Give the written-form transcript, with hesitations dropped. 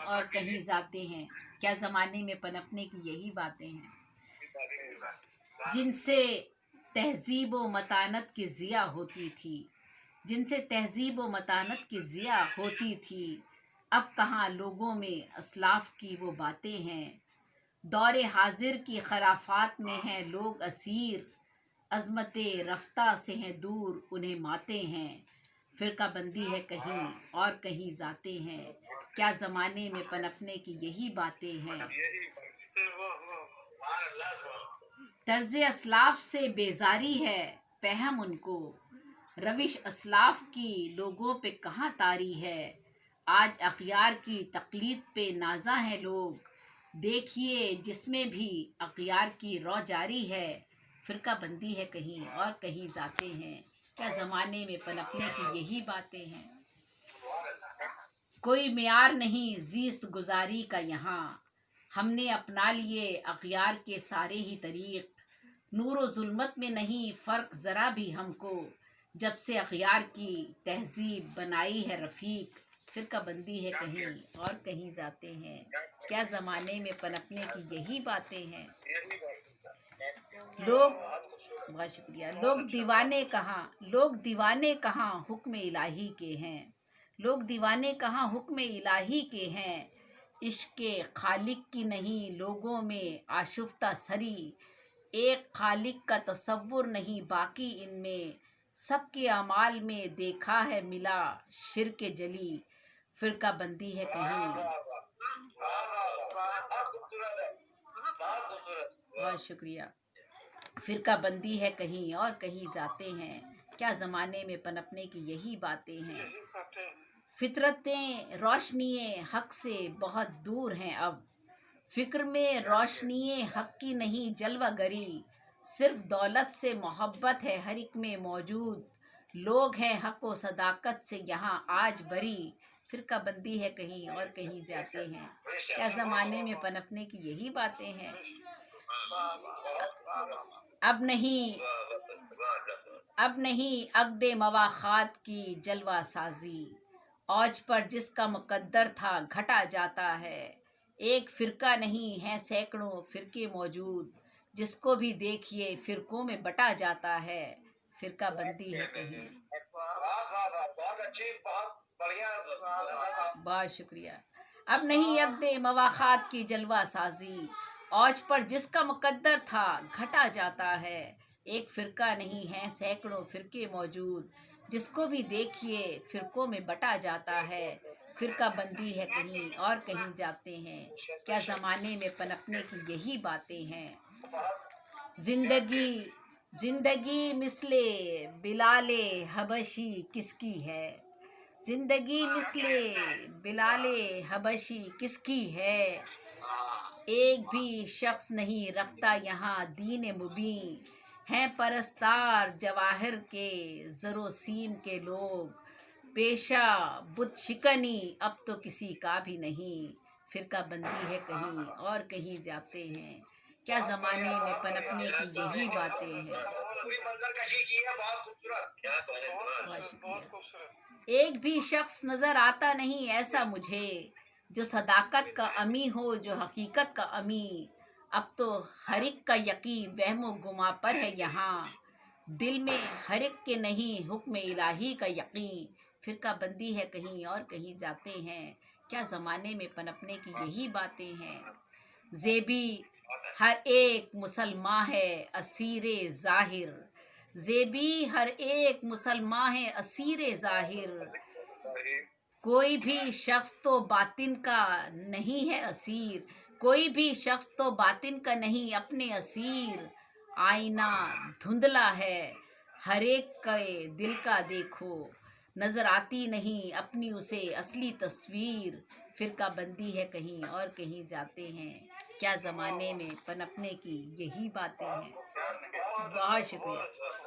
اور کہیں ذاتیں ہیں، کیا زمانے میں پنپنے کی یہی باتیں ہیں، جن سے تہذیب و متانت کی ضیاء ہوتی تھی، جن سے تہذیب و متانت کی ضیاء ہوتی تھی، اب کہاں لوگوں میں اسلاف کی وہ باتیں ہیں، دور حاضر کی خرافات میں ہیں لوگ اسیر، عظمت رفتہ سے ہیں دور انہیں ماتے ہیں، فرقہ بندی ہے کہیں اور کہیں ذاتیں ہیں، کیا زمانے میں پنپنے کی یہی باتیں ہیں، طرز اسلاف سے بیزاری ہے پہم ان کو، روش اسلاف کی لوگوں پہ کہاں طاری ہے، آج اغیار کی تقلید پہ نازاں ہیں لوگ، دیکھیے جس میں بھی اغیار کی رو جاری ہے، فرقہ بندی ہے کہیں اور کہیں ذاتیں ہیں، کیا زمانے میں پنپنے کی یہی باتیں ہیں، کوئی معیار نہیں زیست گزاری کا یہاں، ہم نے اپنا لیے اغیار کے سارے ہی طریق، نور و ظلمت میں نہیں فرق ذرا بھی ہم کو، جب سے اغیار کی تہذیب بنائی ہے رفیق، فرقہ بندی ہے کہیں اور کہیں ذاتیں ہیں، کیا زمانے میں پنپنے کی یہی باتیں ہیں، لوگ بہت شکریہ، لوگ دیوانے کہاں حکم الہی کے ہیں، لوگ دیوانے کہاں حکم الہی کے ہیں، عشق خالق کی نہیں لوگوں میں آشفتہ سری، ایک خالق کا تصور نہیں باقی ان میں، سب کے اعمال میں دیکھا ہے ملا شرک جلی، فرقہ بندی ہے کہیں، بہت شکریہ، فرقہ بندی ہے کہیں اور کہیں ذاتیں ہیں، کیا زمانے میں پنپنے کی یہی باتیں ہیں، فطرتیں روشنی حق سے بہت دور ہیں اب، فکر میں روشنی حق کی نہیں جلوہ گری، صرف دولت سے محبت ہے ہر ایک میں موجود، لوگ ہیں حق و صداقت سے یہاں آج بری، فرقہ بندی ہے کہیں اور کہیں ذاتیں ہیں، کیا زمانے میں پنپنے کی یہی باتیں ہیں، اب نہیں عقد مواخات کی جلوہ سازی، اوج پر جس کا مقدر تھا گھٹا جاتا ہے، ایک فرقہ نہیں ہیں سینکڑوں فرقے موجود، جس کو بھی دیکھیے فرقوں میں بٹا جاتا ہے، فرقہ بندی ہے کہیں، بہت شکریہ، اب نہیں عقد مواخات کی جلوہ سازی، اوج پر جس کا مقدر تھا گھٹا جاتا ہے، ایک فرقہ نہیں ہے سینکڑوں فرقے موجود، جس کو بھی دیکھیے فرقوں میں بٹا جاتا ہے، فرقہ بندی ہے کہیں اور کہیں ذاتیں ہیں، کیا زمانے میں پنپنے کی یہی باتیں ہیں، زندگی مثل بلال حبشی کس کی ہے، زندگی مثل بلال حبشی کس کی ہے، ایک بھی شخص نہیں رکھتا یہاں دین مبین، ہیں پرستار جواہر کے زر و سیم کے لوگ، پیشہ بت شکنی اب تو کسی کا بھی نہیں، فرقہ بندی ہے کہیں اور کہیں ذاتیں ہیں، کیا زمانے میں پنپنے کی یہی باتیں ہیں، بہت شکریہ، ایک بھی شخص نظر آتا نہیں ایسا مجھے، جو صداقت کا امی ہو جو حقیقت کا امی، اب تو ہر ایک کا یقین وہم و گما پر ہے یہاں، دل میں ہر ایک کے نہیں حکم الہی کا یقین، فرقہ بندی ہے کہیں اور کہیں ذاتیں ہیں، کیا زمانے میں پنپنے کی یہی باتیں ہیں، زیبی ہر ایک مسلمان ہے اسیر ظاہر، زیبی ہر ایک مسلمان ہے اسیر ظاہر، کوئی بھی شخص تو باطن کا نہیں ہے اسیر، کوئی بھی شخص تو باطن کا نہیں اپنے اسیر، آئینہ دھندلا ہے ہر ایک کے دل کا دیکھو، نظر آتی نہیں اپنی اسے اصلی تصویر، فرقہ بندی ہے کہیں اور کہیں ذاتیں ہیں، کیا زمانے میں پنپنے کی یہی باتیں ہیں، بہت شکریہ۔